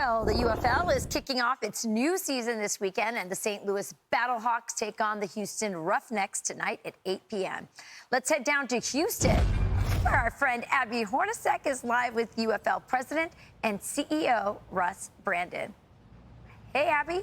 Well, the UFL is kicking off its new season this weekend, and the St. Louis Battlehawks take on the Houston Roughnecks tonight at 8 p.m. Let's head down to Houston, where our friend Abby Hornacek is live with UFL President and CEO Russ Brandon. Hey, Abby.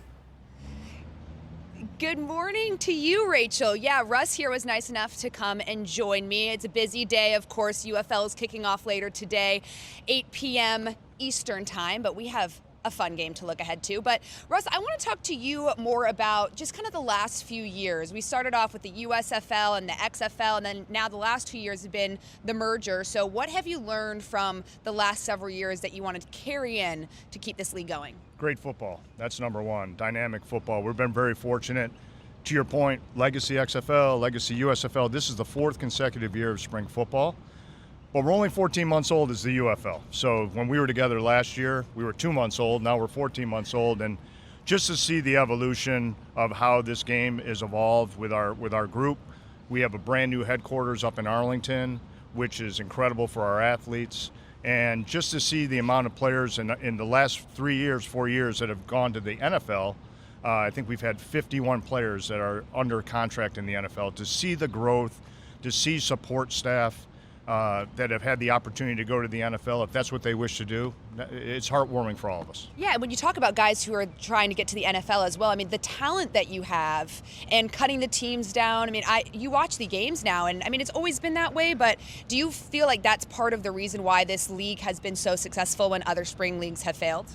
Good morning to you, Rachel. Yeah, Russ here was nice enough to come and join me. It's a busy day, of course. UFL is kicking off later today, 8 p.m. Eastern time, but we have a fun game to look ahead to. But Russ, I want to talk to you more about just kind of the last few years. We started off with the USFL and the XFL, and then now the last 2 years have been the merger. So what have you learned from the last several years that you want to carry in to keep this league going? Great football. That's number one. Dynamic football. We've been very fortunate. To your point, Legacy XFL, Legacy USFL, this is the fourth consecutive year of spring football. But we're only 14 months old as the UFL. So when we were together last year, we were 2 months old. Now we're 14 months old. And just to see the evolution of how this game is evolved with our group, we have a brand new headquarters up in Arlington, which is incredible for our athletes. And just to see the amount of players in the last 4 years that have gone to the NFL, I think we've had 51 players that are under contract in the NFL. To see the growth, to see support staff that have had the opportunity to go to the NFL, if that's what they wish to do, it's heartwarming for all of us. Yeah, when you talk about guys who are trying to get to the NFL as well, I mean, the talent that you have and cutting the teams down, I mean, you watch the games now, and I mean, it's always been that way, but do you feel like that's part of the reason why this league has been so successful when other spring leagues have failed?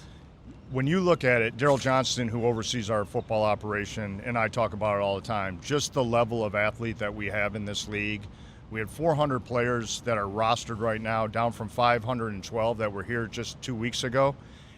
When you look at it, Daryl Johnston, who oversees our football operation, and I talk about it all the time, just the level of athlete that we have in this league. We had 400 players that are rostered right now, down from 512 that were here just 2 weeks ago.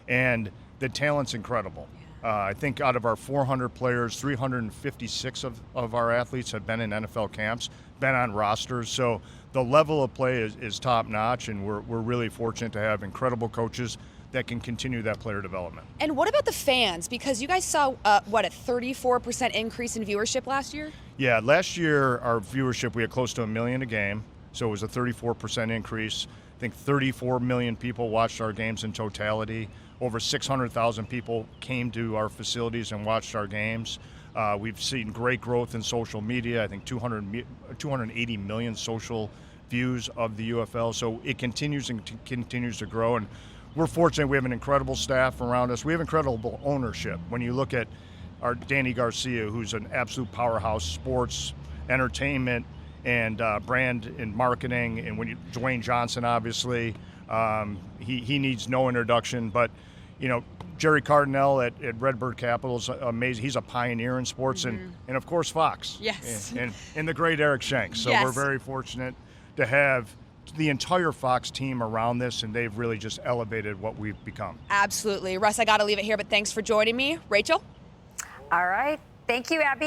And the talent's incredible. I think out of our 400 players, 356 of our athletes have been in NFL camps, been on rosters. So the level of play is top notch, and we're really fortunate to have incredible coaches that can continue that player development. And what about the fans? Because you guys saw, a 34% increase in viewership last year? Yeah, last year our viewership, we had close to 1 million a game, so it was a 34% increase. I think 34 million people watched our games in totality. Over 600,000 people came to our facilities and watched our games. We've seen great growth in social media. I think 280 million social views of the UFL, so it continues to grow. And we're fortunate we have an incredible staff around us. We have incredible ownership. When you look at our Danny Garcia, who's an absolute powerhouse, sports, entertainment, and brand and marketing, and Dwayne Johnson, obviously, he needs no introduction. But you know, Jerry Cardinal at Redbird Capital is amazing. He's a pioneer in sports, and of course Fox. Yes. And the great Eric Shanks. So yes. We're very fortunate to have the entire Fox team around this, and they've really just elevated what we've become. Absolutely. Russ, I got to leave it here, but thanks for joining me. Rachel? All right. Thank you, Abby.